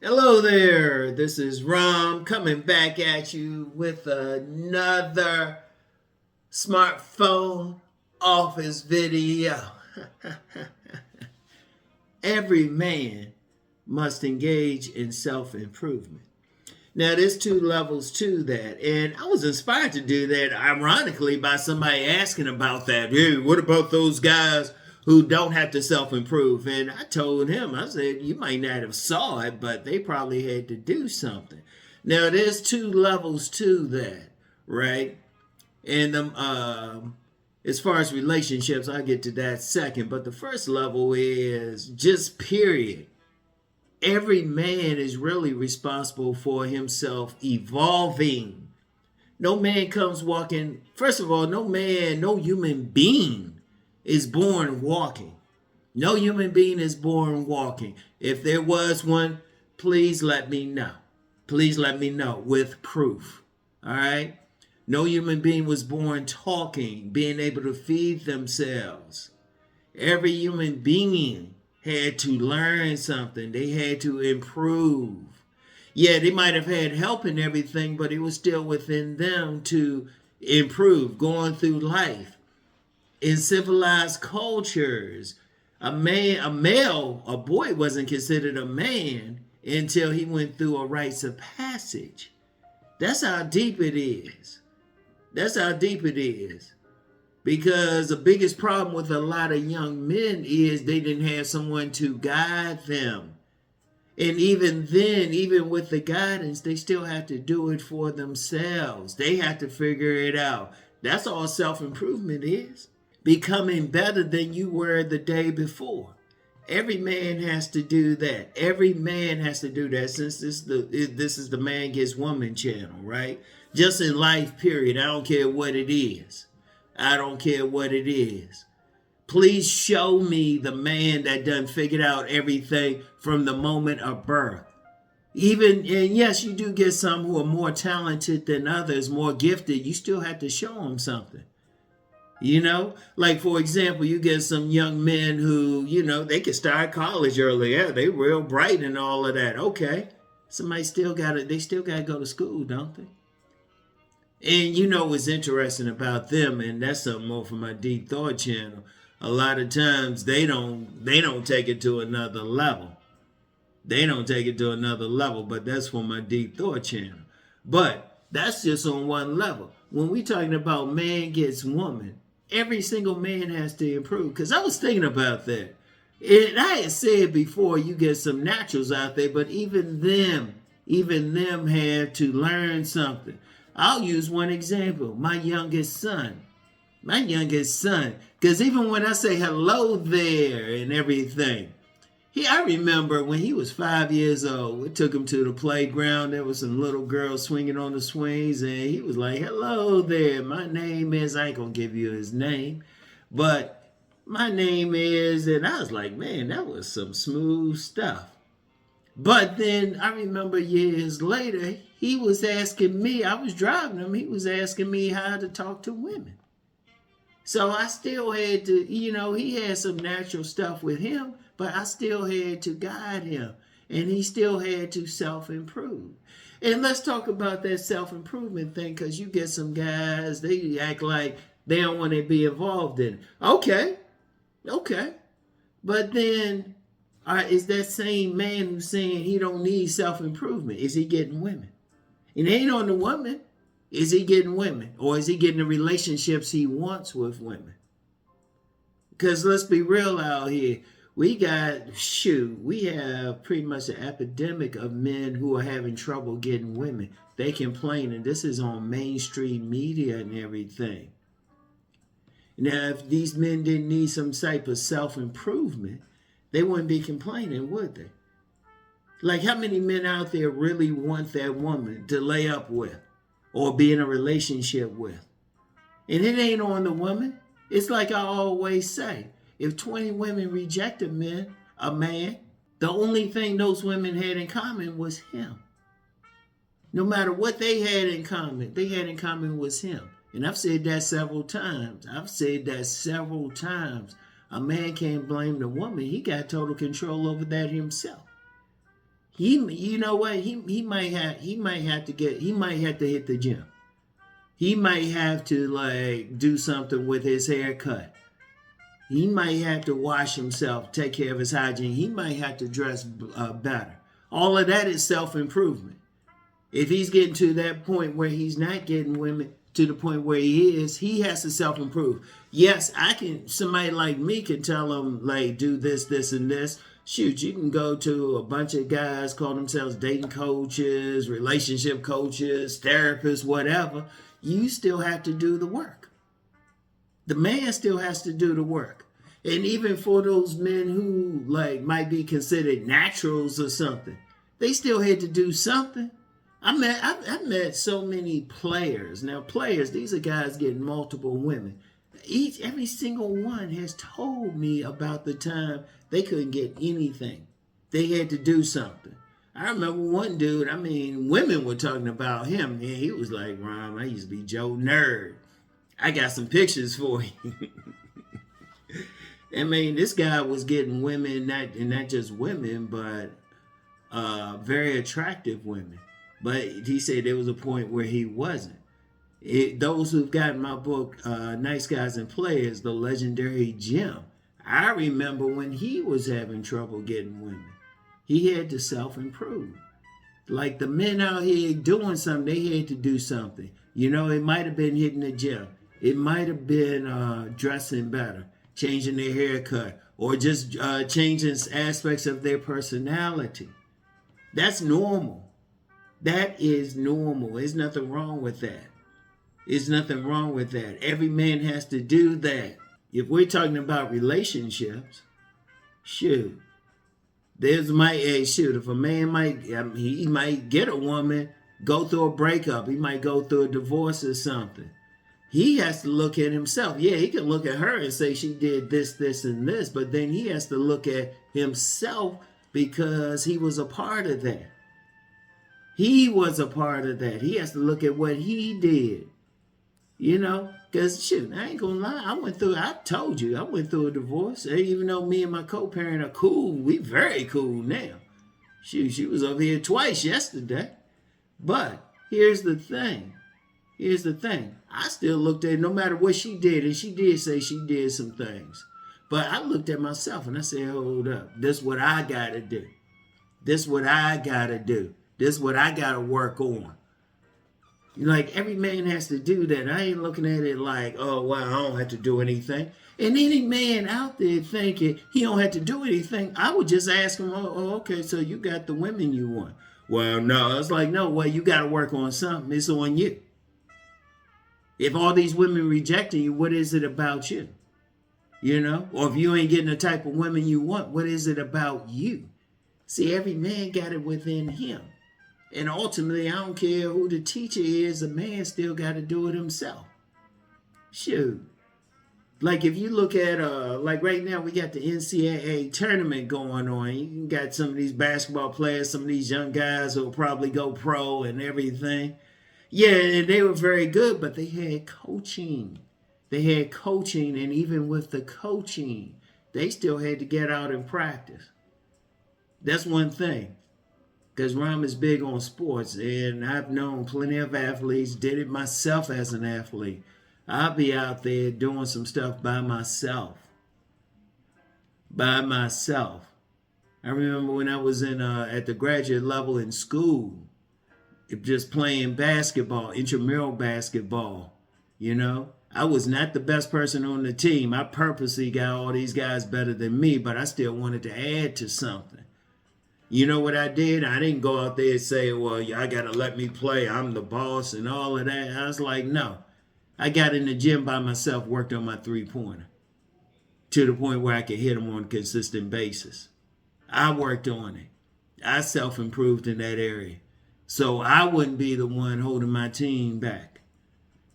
Hello there, this is Rom coming back at you with another smartphone office video. Every man must engage in self-improvement. Now, there's two levels to that, and I was inspired to do that, ironically, by somebody asking about that. Hey, what about those guys who don't have to self-improve? And I told him, I said, you might not have saw it, but they probably had to do something. Now, there's two levels to that, right? And as far as relationships, I'll get to that second. But the first level is just period. Every man is really responsible for himself evolving. No man comes walking. First of all, no human being is born walking. No human being is born walking. If there was one, please let me know. Please let me know with proof. All right? No human being was born talking, being able to feed themselves. Every human being had to learn something. They had to improve. Yeah, they might have had help and everything, but it was still within them to improve, going through life. In civilized cultures, a boy wasn't considered a man until he went through a rites of passage. That's how deep it is. That's how deep it is. Because the biggest problem with a lot of young men is they didn't have someone to guide them. And even then, even with the guidance, they still have to do it for themselves. They have to figure it out. That's all self-improvement is. Becoming better than you were the day before. Every man has to do that. Every man has to do that, since this is the Man Gets Woman channel, right? Just in life, period. I don't care what it is. I don't care what it is. Please show me the man that done figured out everything from the moment of birth. And yes, you do get some who are more talented than others, more gifted. You still have to show them something. Like, for example, you get some young men who, they can start college early. Yeah, they real bright and all of that. Okay. They still got to go to school, don't they? And what's interesting about them, and that's something more for my Deep Thought channel. A lot of times they don't take it to another level. They don't take it to another level, but that's for my Deep Thought channel. But that's just on one level. When we talking about man gets woman, every single man has to improve. Because I was thinking about that. And I had said before, you get some naturals out there, but even them had to learn something. I'll use one example. My youngest son. Because even when I say hello there and everything, I remember when he was 5 years old, we took him to the playground. There was some little girls swinging on the swings, and he was like, hello there. My name is, I ain't going to give you his name, but my name is, and I was like, man, that was some smooth stuff. But then I remember years later, he was asking me, I was driving him, he was asking me how to talk to women. So I still had to, he had some natural stuff with him, but I still had to guide him. And he still had to self-improve. And let's talk about that self-improvement thing, because you get some guys, they act like they don't want to be involved in it. Okay. But then, is that same man who's saying he don't need self-improvement, is he getting women? It ain't on the woman. Is he getting women? Or is he getting the relationships he wants with women? Because let's be real out here. We have pretty much an epidemic of men who are having trouble getting women. They complain, and this is on mainstream media and everything. Now, if these men didn't need some type of self-improvement, they wouldn't be complaining, would they? Like, how many men out there really want that woman to lay up with or be in a relationship with? And it ain't on the woman. It's like I always say, if 20 women rejected a man, the only thing those women had in common was him. No matter what they had in common was him. And I've said that several times. A man can't blame the woman. He got total control over that himself. you know what? He might have to hit the gym. He might have to like do something with his haircut. He might have to wash himself, take care of his hygiene. He might have to dress better. All of that is self-improvement. If he's getting to that point where he's not getting women to the point where he is, he has to self-improve. Yes, somebody like me can tell him, like, do this, this, and this. Shoot, you can go to a bunch of guys, call themselves dating coaches, relationship coaches, therapists, whatever. You still have to do the work. The man still has to do the work. And even for those men who like might be considered naturals or something, they still had to do something. I've met so many players. Now, players, these are guys getting multiple women. Every single one has told me about the time they couldn't get anything. They had to do something. I remember one dude, women were talking about him. Man, he was like, Rom, I used to be Joe Nerd. I got some pictures for you. This guy was getting women, not just women, but very attractive women. But he said there was a point where he wasn't. Those who've gotten my book, Nice Guys and Players, the legendary Jim, I remember when he was having trouble getting women. He had to self-improve. Like the men out here doing something, they had to do something. You know, it might have been hitting the gym. It might have been dressing better, changing their haircut, or just changing aspects of their personality. That's normal. That is normal. There's nothing wrong with that. There's nothing wrong with that. Every man has to do that. If we're talking about relationships, shoot. If a man he might get a woman, go through a breakup. He might go through a divorce or something. He has to look at himself. Yeah, he can look at her and say she did this, this, and this, but then he has to look at himself because he was a part of that. He was a part of that. He has to look at what he did. You know, because shoot, I ain't gonna lie. I went through a divorce. Even though me and my co-parent are cool, we very cool now. Shoot, she was over here twice yesterday. But here's the thing. I still looked at it, no matter what she did, and she did say she did some things. But I looked at myself and I said, hold up. This is what I gotta do. This is what I gotta work on. Like, every man has to do that. I ain't looking at it like, oh, well, I don't have to do anything. And any man out there thinking he don't have to do anything, I would just ask him, okay, so you got the women you want. Well, no. It's like, no, well, you got to work on something. It's on you. If all these women rejecting you, what is it about you? You know? Or if you ain't getting the type of women you want, what is it about you? See, every man got it within him. And ultimately, I don't care who the teacher is, the man still got to do it himself. Shoot. Like if you look at, like right now, we got the NCAA tournament going on. You got some of these basketball players, some of these young guys who will probably go pro and everything. Yeah, and they were very good, but they had coaching. And even with the coaching, they still had to get out and practice. That's one thing. Because Rom is big on sports, and I've known plenty of athletes, did it myself as an athlete. I'll be out there doing some stuff by myself. I remember when I was at the graduate level in school, just playing basketball, intramural basketball, you know. I was not the best person on the team. I purposely got all these guys better than me, but I still wanted to add to something. You know what I did? I didn't go out there and say, well, I got to let me play. I'm the boss and all of that. I was like, no. I got in the gym by myself, worked on my three-pointer to the point where I could hit them on a consistent basis. I worked on it. I self-improved in that area. So I wouldn't be the one holding my team back.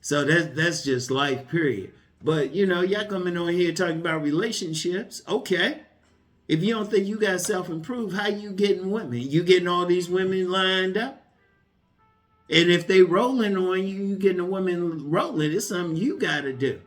So that's just life, period. But, you know, y'all coming on here talking about relationships. Okay. If you don't think you got self-improve, how you getting women? You getting all these women lined up? And if they rolling on you, you getting a woman rolling, it's something you got to do.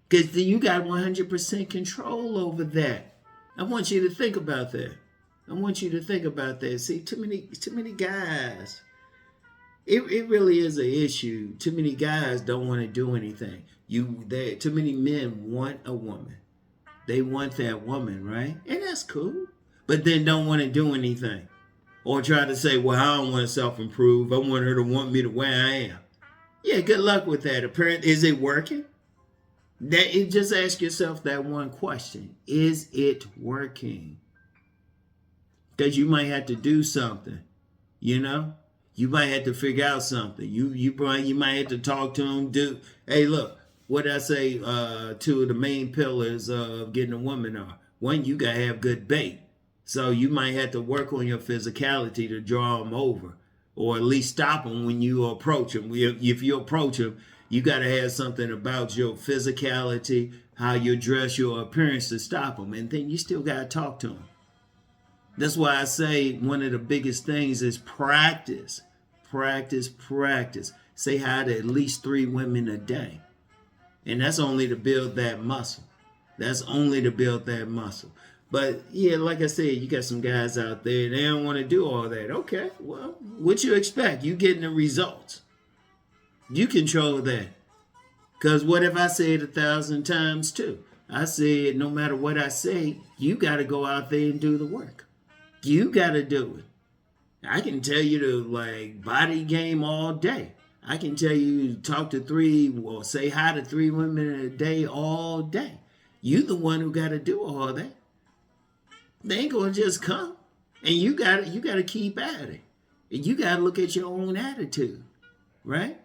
Because you got 100% control over that. I want you to think about that. I want you to think about that. See, too many guys. It really is an issue. Too many guys don't want to do anything. Too many men want a woman. They want that woman, right? And that's cool. But then don't want to do anything. Or try to say, well, I don't want to self-improve. I want her to want me the way I am. Yeah, good luck with that. Apparently, is it working? Just ask yourself that one question. Is it working? Because you might have to do something, you know? You might have to figure out something. You might have to talk to them. Hey, look, what I say, two of the main pillars of getting a woman are. One, you got to have good bait. So you might have to work on your physicality to draw them over. Or at least stop them when you approach them. If you approach them, you got to have something about your physicality, how you dress, your appearance to stop them. And then you still got to talk to them. That's why I say one of the biggest things is practice. Practice, practice. Say hi to at least 3 women a day. And that's only to build that muscle. That's only to build that muscle. But yeah, like I said, you got some guys out there, they don't want to do all that. Okay, well, what you expect? You getting the results. You control that. Because what if I say it 1,000 times too? I said, no matter what I say, you got to go out there and do the work. You got to do it. I can tell you to body game all day. I can tell you talk to 3 or say hi to 3 women a day all day. You the one who got to do all that. They ain't gonna just come, and you got to keep at it. And you got to look at your own attitude, right?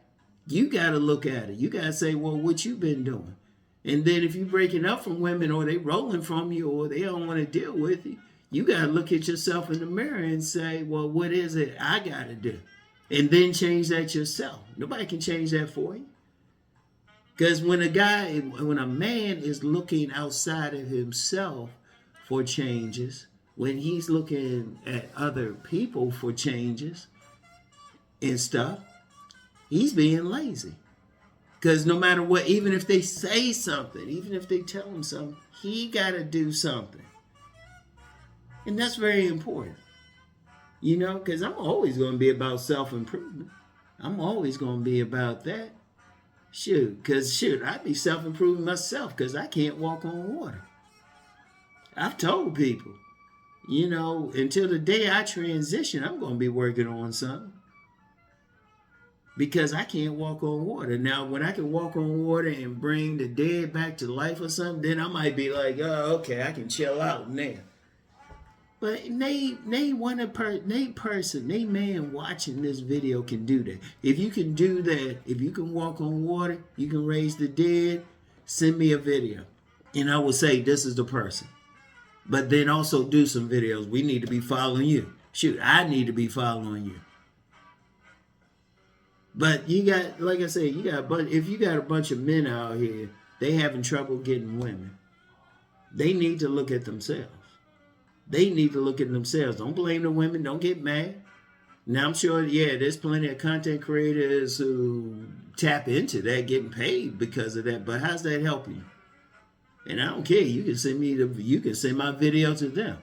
You got to look at it. You got to say, well, what you been doing? And then if you breaking up from women, or they rolling from you, or they don't want to deal with you, you got to look at yourself in the mirror and say, well, what is it I got to do? And then change that yourself. Nobody can change that for you. Because when a man is looking outside of himself for changes, when he's looking at other people for changes and stuff, he's being lazy. Because no matter what, even if they say something, even if they tell him something, he got to do something. And that's very important. You know, because I'm always going to be about self-improvement. I'm always going to be about that. I'd be self-improving myself because I can't walk on water. I've told people, you know, until the day I transition, I'm going to be working on something. Because I can't walk on water. Now, when I can walk on water and bring the dead back to life or something, then I might be like, oh, okay, I can chill out now. But they man watching this video can do that. If you can do that, if you can walk on water, you can raise the dead, send me a video. And I will say, this is the person. But then also do some videos. We need to be following you. I need to be following you. But you got, like I said, if you got a bunch of men out here, they having trouble getting women. They need to look at themselves. Don't blame the women. Don't get mad. Now, I'm sure, there's plenty of content creators who tap into that, getting paid because of that. But how's that helping you? And I don't care. You can send my video to them.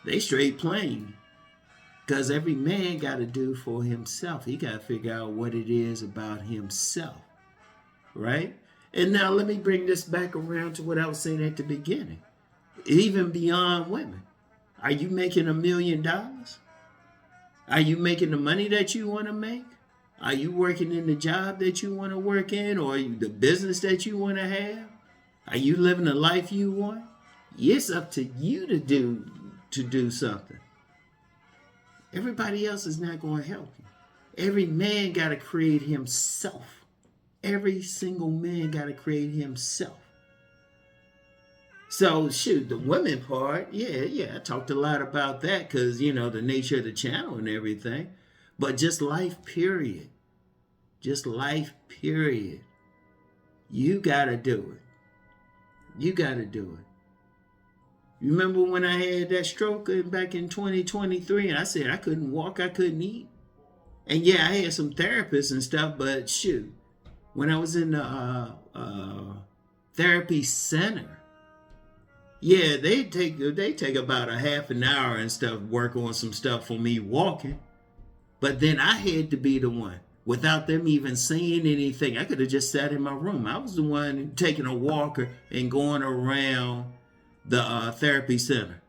They straight playing. Because every man got to do for himself. He got to figure out what it is about himself. Right? And now let me bring this back around to what I was saying at the beginning. Even beyond women. Are you making $1 million? Are you making the money that you want to make? Are you working in the job that you want to work in, or the business that you want to have? Are you living the life you want? It's up to you to do something. Everybody else is not going to help you. Every man got to create himself. Every single man got to create himself. So, the women part, I talked a lot about that because, the nature of the channel and everything. But just life, period. You got to do it. Remember when I had that stroke back in 2023 and I said I couldn't walk, I couldn't eat? And I had some therapists and stuff, but when I was in the therapy center, Yeah, they take about a half an hour and stuff, work on some stuff for me walking. But then I had to be the one. Without them even saying anything, I could have just sat in my room. I was the one taking a walker and going around the therapy center.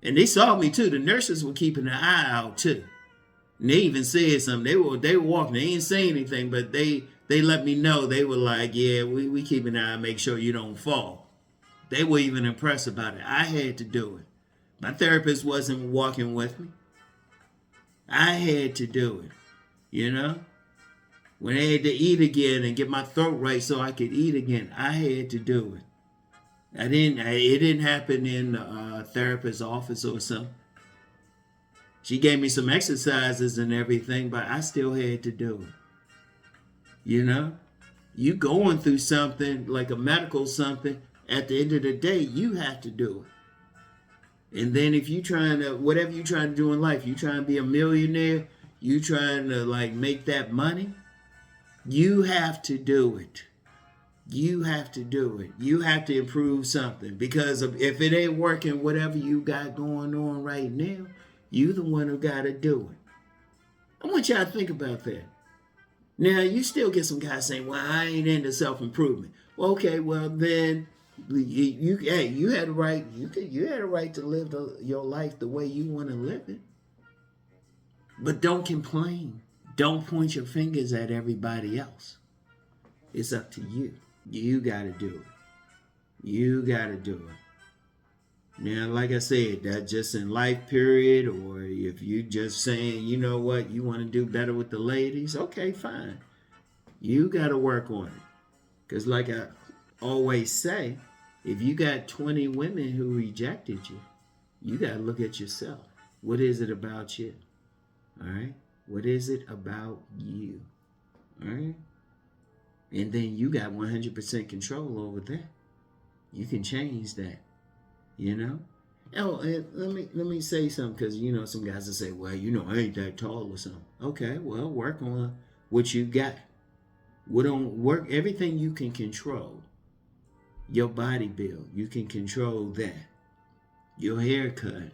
And they saw me too. The nurses were keeping an eye out too. And they even said something. They were walking. They didn't say anything, but they let me know. They were like, yeah, we keep an eye, make sure you don't fall. They were even impressed about it. I had to do it. My therapist wasn't walking with me. I had to do it. You know? When I had to eat again and get my throat right so I could eat again, I had to do it. It didn't happen in the therapist's office or something. She gave me some exercises and everything, but I still had to do it. You know? You going through something like a medical something, at the end of the day, you have to do it. And then if you trying to, whatever you trying to do in life, you trying to be a millionaire, you trying to like make that money, you have to do it. You have to do it. You have to improve something. Because if it ain't working, whatever you got going on right now, you the one who got to do it. I want y'all to think about that. Now, you still get some guys saying, well, I ain't into self-improvement. Well, okay, well, then you had a right. You had a right to live your life the way you want to live it. But don't complain. Don't point your fingers at everybody else. It's up to you. You got to do it. You got to do it. Now, like I said, that just in life period, or if you just saying, you know what, you want to do better with the ladies, okay, fine. You got to work on it. Because like I always say, if you got 20 women who rejected you, you got to look at yourself. What is it about you? All right? What is it about you? All right? And then you got 100% control over that. You can change that. You know? Oh, and let me say something, because you know some guys will say, well, you know, I ain't that tall or something. Okay, well, work on what you got. Work everything you can control. Your body build, you can control that. Your haircut,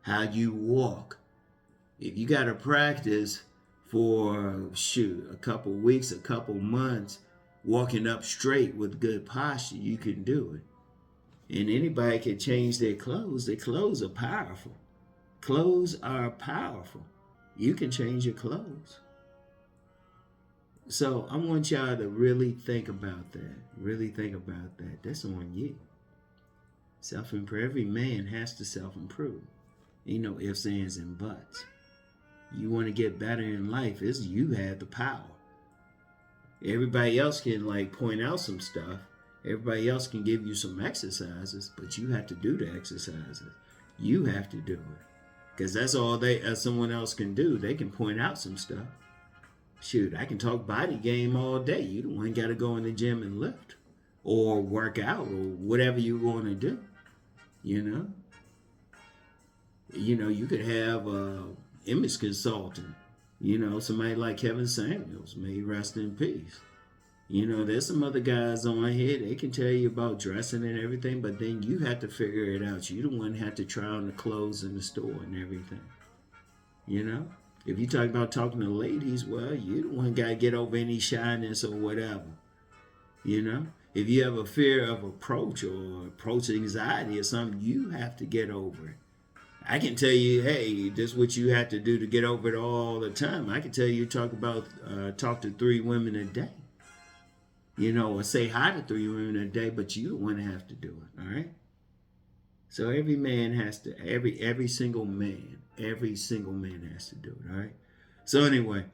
how you walk. If you got to practice for a couple weeks, a couple months, walking up straight with good posture, you can do it. And anybody can change their clothes. Their clothes are powerful. Clothes are powerful. You can change your clothes. So I want y'all to really think about that. Really think about that. That's on you. Self-improve. Every man has to self-improve. Ain't no ifs, ands, and buts. You want to get better in life, you have the power. Everybody else can like point out some stuff. Everybody else can give you some exercises, but you have to do the exercises. You have to do it. Because that's all someone else can do. They can point out some stuff. Shoot, I can talk body game all day. You the one got to go in the gym and lift or work out or whatever you want to do. You know? You know, you could have an image consultant. You know, somebody like Kevin Samuels, may he rest in peace. You know, there's some other guys on here, they can tell you about dressing and everything, but then you have to figure it out. You the one who have to try on the clothes in the store and everything. You know? If you talk about talking to ladies, well, you the one got to get over any shyness or whatever. You know? If you have a fear of approach or approach anxiety or something, you have to get over it. I can tell you, hey, this is what you have to do to get over it all the time. I can tell you, talk to 3 women a day. You know, or say hi to 3 women a day, but you the one have to do it, all right? So every man has to, every single man has to do it, all right? So anyway,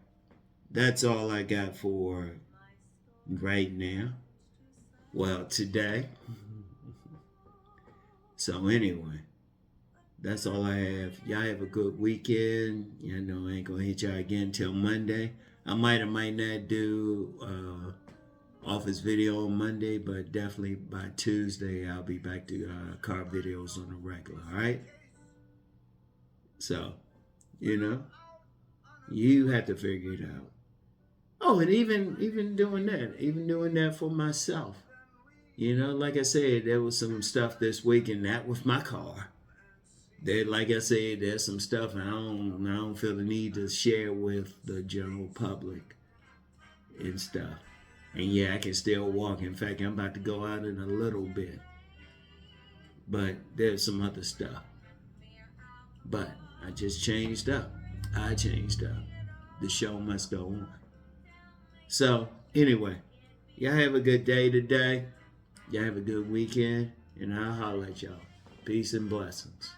that's all I got for right now. Well, today. So anyway, that's all I have. Y'all have a good weekend. You know, I ain't gonna hit y'all again till Monday. I might or might not do office video on Monday, but definitely by Tuesday I'll be back to car videos on the regular, all right? So, you know, you have to figure it out. Oh, and even doing that for myself. You know, like I said, there was some stuff this week, and that with my car. That, like I said, there's some stuff I don't feel the need to share with the general public and stuff. And yeah, I can still walk. In fact, I'm about to go out in a little bit. But there's some other stuff. But I just changed up. I changed up. The show must go on. So, anyway, y'all have a good day today. Y'all have a good weekend. And I'll holler at y'all. Peace and blessings.